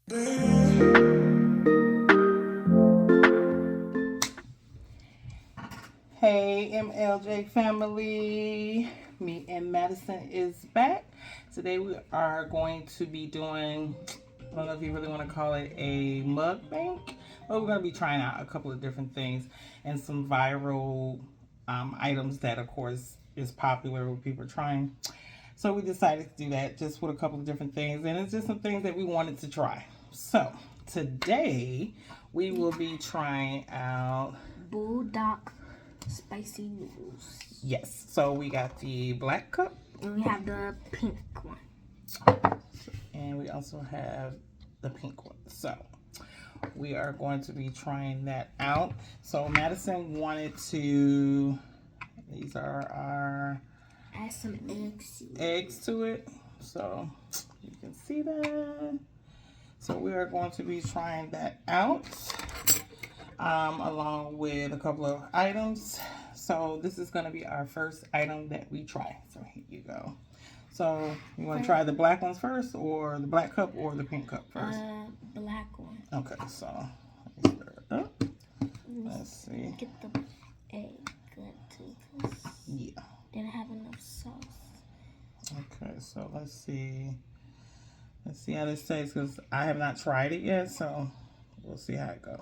Hey MLJ family, me and Madison is back. Today we are going to be doing, I don't know if you really want to call it a mukbang, but we're going to be trying out a couple of different things and some viral items that of course is popular with people trying. So we decided to do that just with a couple of different things, and it's just some things that we wanted to try. So today we will be trying out Bulldog spicy noodles. Yes, so we got the black cup. And we have the pink one. And we also have the pink one. So we are going to be trying that out. So Madison wanted to, these are our add some eggs to it. So you can see that. So we are going to be trying that out along with a couple of items. So this is going to be our first item that we try. So here you go. So you want to try the black ones first, or the black cup, or the pink cup first? Black one. Okay, so let me stir it up. Let's see. Get the egg good too. Yeah. Didn't have enough sauce. Okay, so let's see. Let's see how this tastes, because I have not tried it yet, so we'll see how it goes.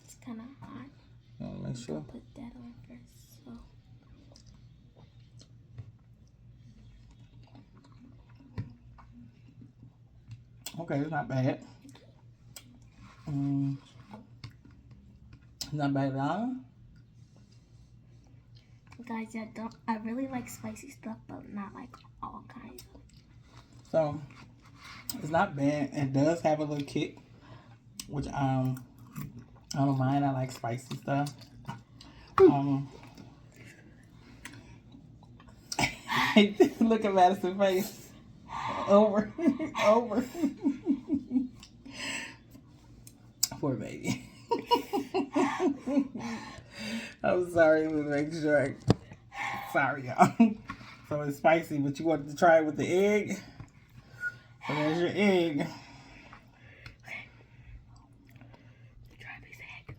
It's kind of hot. You want to make sure? Put that on first. So. Okay, it's not bad. Not bad at all. Guys, I really like spicy stuff, but not like all kinds. So it's not bad. It does have a little kick, which I don't mind. I like spicy stuff. Look at Madison's face. Over. Poor baby. I'm sorry, to make sure. Sorry, y'all. So it's spicy, but you wanted to try it with the egg. So there's your egg. Try this egg.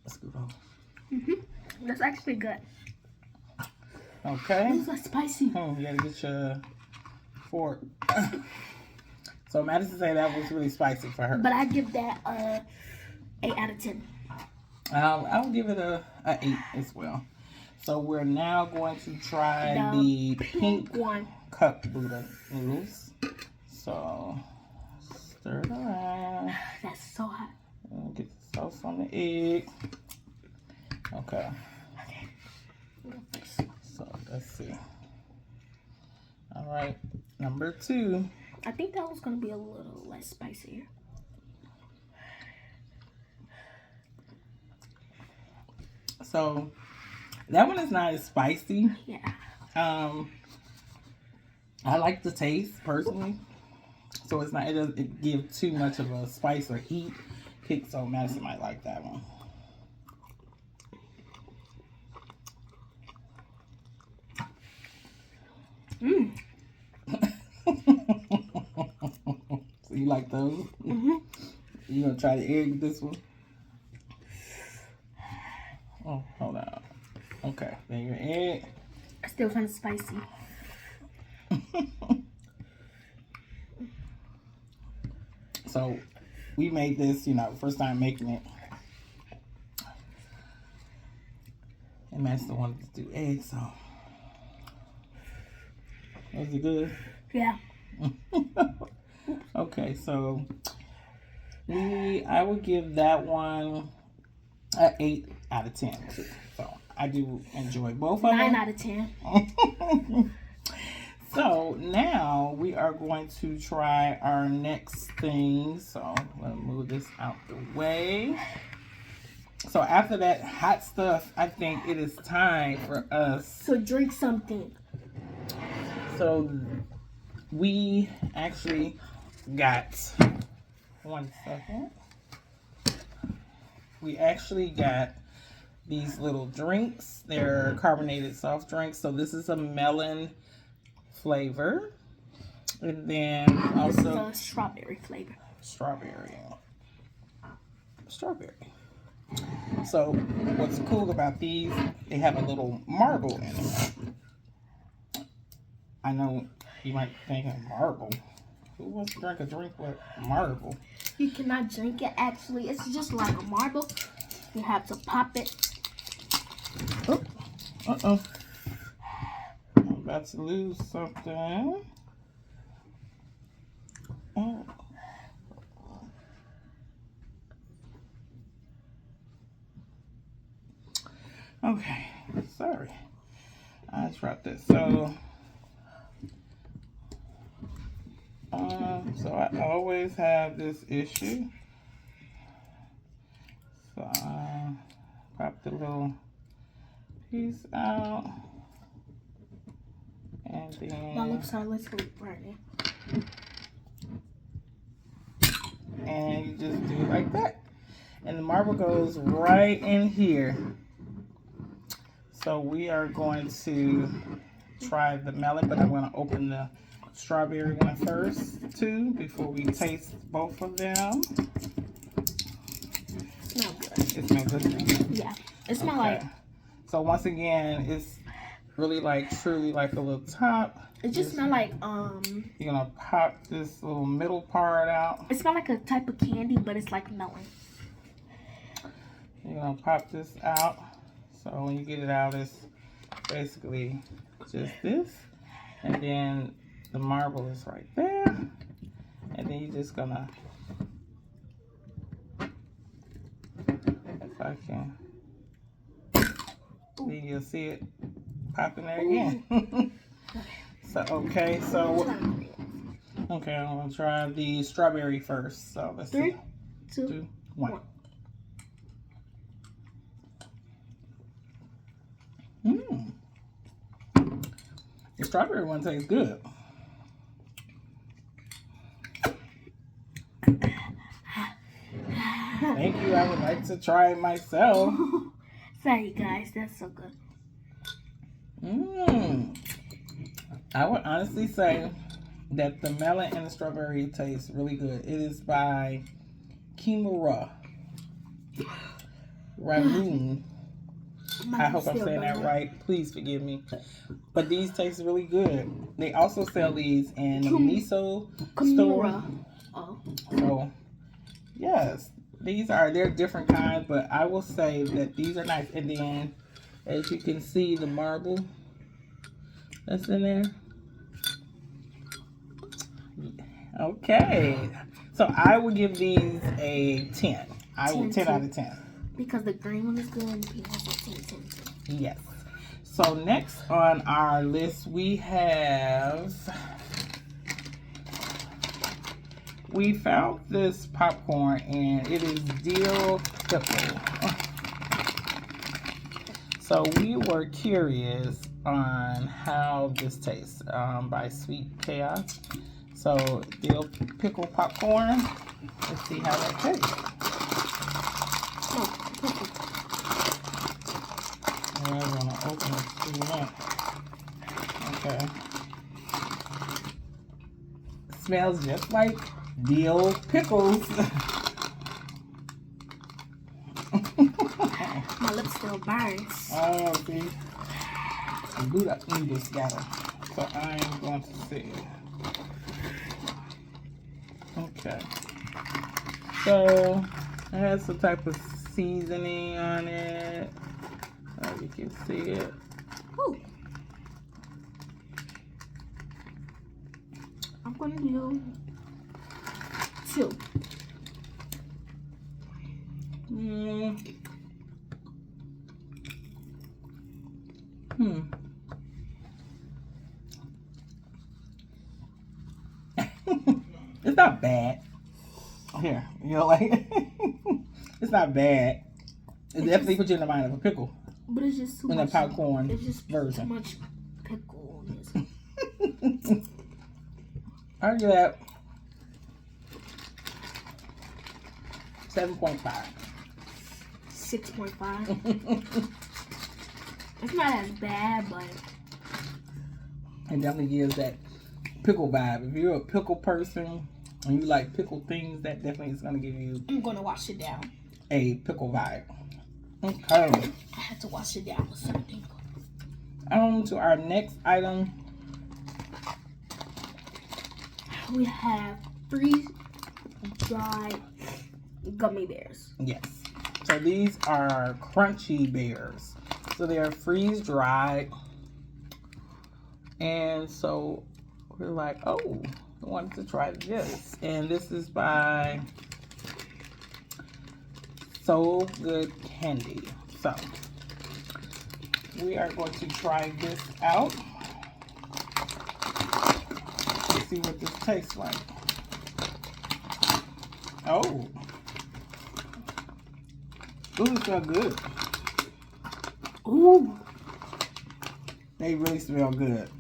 Scoot over. That's actually good. Okay. These are spicy. Oh, you gotta get your fork. So Madison said that was really spicy for her. But I give that 8 out of 10. I'll give it a 8 as well. So we're now going to try the pink one cup Buddha noodles. So stir it around. That's so hot. And get the sauce on the egg. Okay. So let's see. All right, number 2. I think that was gonna be a little less spicier. So that one is not as spicy. Yeah. I like the taste personally. So it doesn't give too much of a spice or heat kick. So Madison might like that one. So you like those? You gonna try the egg with this one? Oh, hold on. Okay, then your egg. Still kind of spicy. So we made this, first time making it. And Master wanted to do eggs, so was it good? Yeah. Okay, so I would give that one an 8 out of 10 too. So I do enjoy both of them. 9 out of 10. So now we are going to try our next thing. So I'm going to move this out the way. So after that hot stuff, I think it is time for us. So drink something. So we actually got, 1 second. We actually got these little drinks. They're carbonated soft drinks. So this is a melon flavor. And then This is also a strawberry flavor. strawberry. So what's cool about these, they have a little marble in them. I know you might think of marble. Who wants to drink a drink with marble? You cannot drink it. Actually, it's just like a marble. You have to pop it. Oh, uh-oh. I'm about to lose something. Oh. Okay, sorry. I dropped it. So I always have this issue. So I pop the little piece out. And then My lips are literally burning. And you just do it like that. And the marble goes right in here. So we are going to try the melon, but I'm going to open the strawberry one first too before we taste both of them. Smell good. It smells good. Yeah. It smells like. So once again, it's really like truly like a little top. It just smells like You're gonna pop this little middle part out. It smells like a type of candy, but it's like melon. You're gonna pop this out. So when you get it out, it's basically just this. And then the marble is right there. And then you're just gonna, if I can, then you'll see it popping there again. So, okay, I'm gonna try the strawberry first. So let's see. 3, 2, 1. The strawberry one tastes good. Thank you. I would like to try it myself. Sorry, guys. That's so good. I would honestly say that the melon and the strawberry taste really good. It is by Kimura Ramoon. I hope I'm saying that right. Please forgive me. But these taste really good. They also sell these in the miso store. Oh. So, yes, they're different kinds, but I will say that these are nice. And then, as you can see, the marble that's in there. Okay. So I would give these a 10. 10 out of 10. Because the green one is good and the pink one is 10. Yes. So next on our list we found this popcorn and it is dill pickle. So we were curious on how this tastes by Sweet Chaos. So dill pickle popcorn. Let's see how that tastes. We're gonna open it to that. Okay. Smells just like dill pickles. My lips still burns. Oh, see. The Buddha English got it. So I am going to see it. Okay. So it has some type of seasoning on it. You can see it. Ooh. I'm gonna do 2. It's not bad. Here, you know, like it's not bad. It definitely puts you in the mind of a pickle. But it's just too in much. the popcorn it's just version. Too much pickle on this. I give that 7.5. 6.5. It's not as bad, but It definitely gives that pickle vibe. If you're a pickle person and you like pickle things, that definitely is going to give you I'm gonna wash it down. a pickle vibe. Okay. I had to wash it down with something. On to our next item. We have freeze-dried gummy bears. Yes. So these are crunchy bears. So they are freeze-dried. And so we're like, oh, I wanted to try this. And this is by So Good Candy. So we are going to try this out. Let's see what this tastes like. Oh. Ooh, it smells good. Ooh. They really smell good.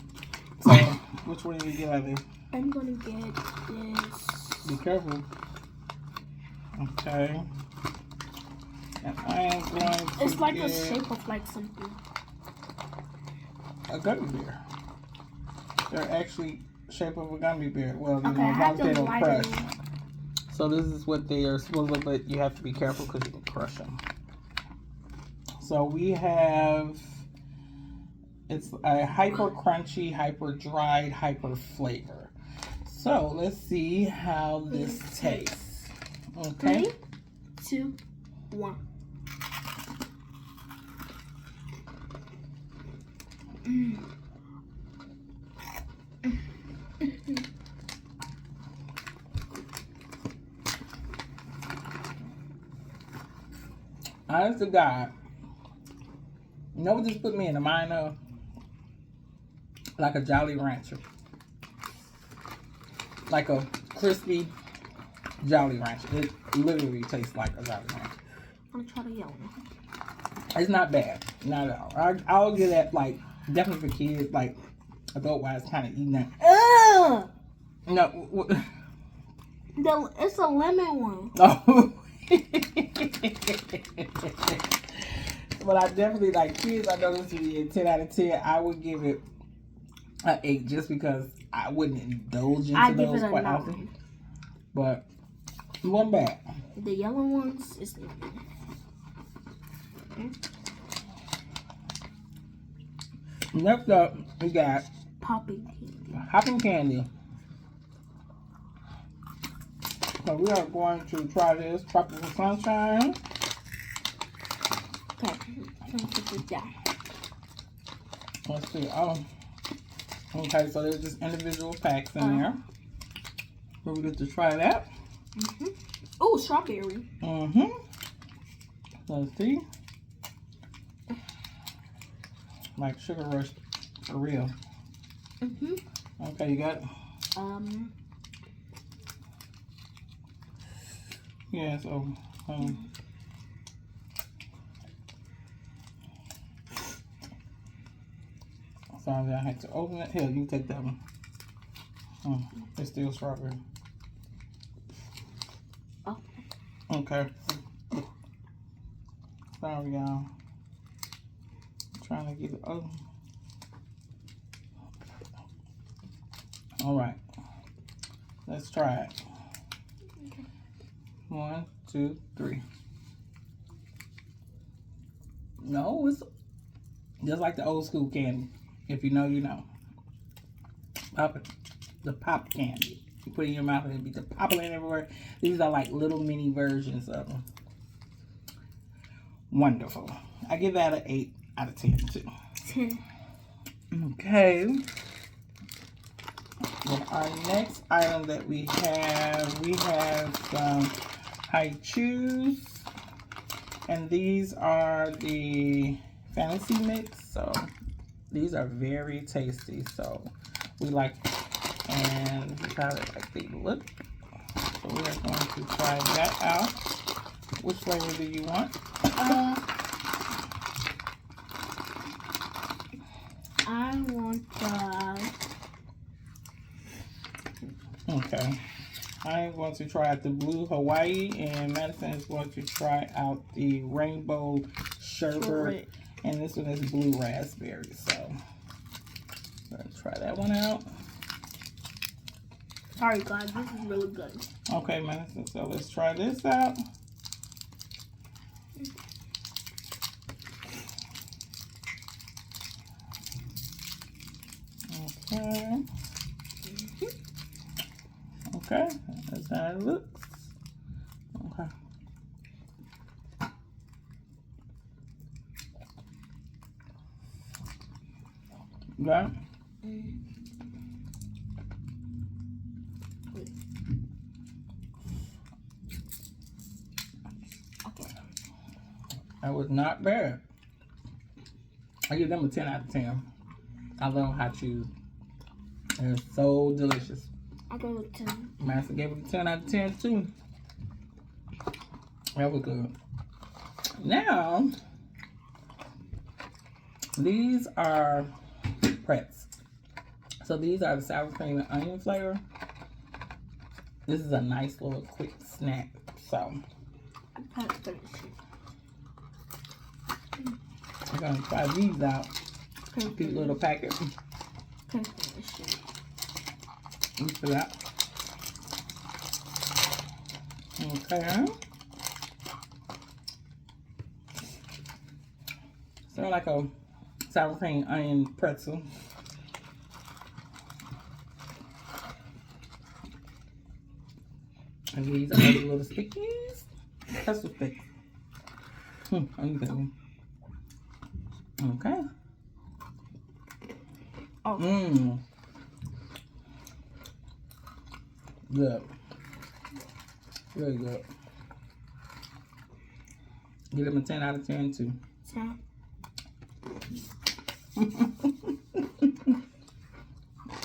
So, which one do you get out of this? I'm gonna get this. Be careful. Okay. And I am going to It's like get the shape of like something. a gummy bear. They're actually shape of a gummy bear. Well, you Okay, know, I as long have as to they don't light crush. it. So this is what they are supposed to look like. You have to be careful because you can crush them. So we have, it's a hyper crunchy, hyper dried, hyper flavor. So let's see how this tastes. Okay. 3, 2, 1. Honest to God, you know what this put me in the mind of? Like a Jolly Rancher. Like a crispy Jolly Rancher. It literally tastes like a Jolly Rancher. I'm gonna try the yellow one. It's not bad. Not at all. I'll give that, like, definitely for kids, like, adult-wise, kind of eating that. Ugh! No. It's a lemon one. Oh. But I definitely, like, kids, I know this would be a 10 out of 10. I would give it an 8 just because I wouldn't indulge into I give those it a quite 9. often. But it wasn't bad. The yellow ones is Next up, we got popping candy. Hopping Candy. So we are going to try this Tropical Sunshine. Okay, I'm gonna put this down. Let's see. Oh, okay. So there's just individual packs in there. So we get to try that. Oh, strawberry. Let's see. Like Sugar Rush for real. Okay, you got it. Yeah. So. Sorry, I had to open it. Here, you can take that one. It's still strawberry. Oh. Okay. Sorry, y'all. Trying to get it open. All right. Let's try it. Okay. 1, 2, 3. No, it's just like the old school candy. If you know, you know. Pop it. The pop candy. You put it in your mouth and it'll be the popping everywhere. These are like little mini versions of them. Wonderful. I give that an 8 out of 10 too. 10. Okay. Well, our next item that we have some Hi-Chews. And these are the Fantasy Mix. So these are very tasty. So we like, and this is how they look. So we are going to try that out. Which flavor do you want? I want the. Okay. I am going to try out the blue Hawaii, and Madison is going to try out the rainbow sherbet. And this one is blue raspberry. So, I'm going to try that one out. Sorry, guys. This is really good. Okay, Madison. So, let's try this out. Okay. Okay. That's how it looks. Okay. Got it? Okay. That was not bad. I give them a 10 out of 10. I love hot cheese. It's so delicious. I gave it 10. Master gave it a 10 out of 10 too. That was good. Now, these are Pretz. So these are the sour cream and onion flavor. This is a nice little quick snack. So I'm finish we're gonna try these out. Cute little packet. Can't finish it. Look for that. Okay. So like a sour cream onion pretzel. And these are the little stickies. Pretzel sticks. Okay. Oh. Good. Really good. Give them a 10 out of 10 too. 10.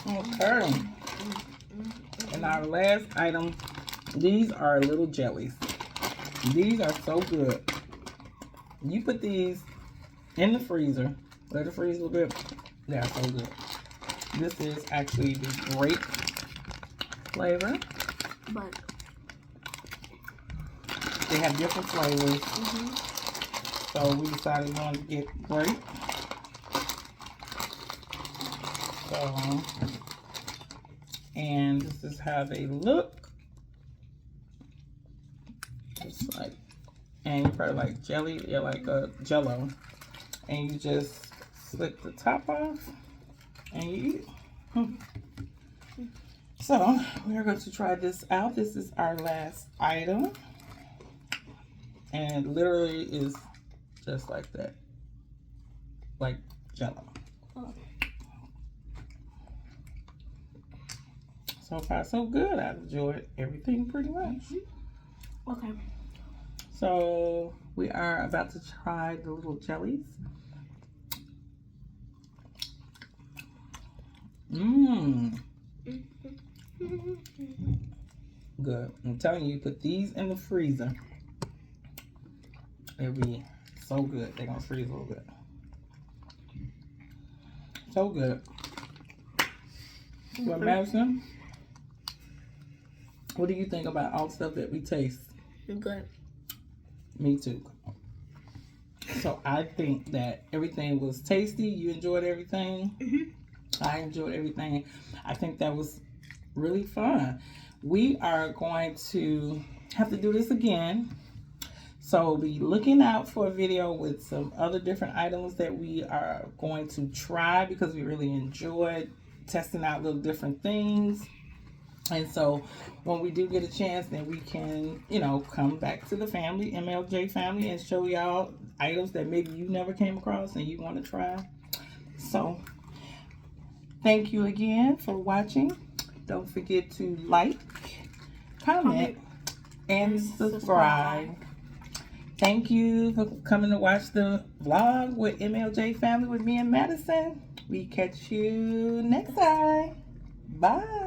Okay. And our last item, these are little jellies. These are so good. You put these in the freezer, let it freeze a little bit. They are so good. This is actually the grape flavor. But they have different flavors. So we decided we wanted to get grape. So, and this is how they look. It's like, and you probably like jelly, yeah, like a Jello, and you just slit the top off and you eat it. So we are going to try this out. This is our last item, and it literally is just like that, like Jello. oh. So far, so good. I've enjoyed everything pretty much. Okay. So we are about to try the little jellies. Good. I'm telling you, put these in the freezer. They'll be so good. They're gonna freeze a little bit. So good. Well, Madison, what do you think about all the stuff that we taste? Good. Me too. So I think that everything was tasty. You enjoyed everything. I enjoyed everything. I think that was really fun. We are going to have to do this again. So be looking out for a video with some other different items that we are going to try, because we really enjoyed testing out little different things. And so when we do get a chance, then we can, you know, come back to the family, MLJ family, and show y'all items that maybe you never came across and you want to try. So thank you again for watching. Don't forget to like, comment, and subscribe. Thank you for coming to watch the vlog with MLJ family with me and Madison. We catch you next time. Bye.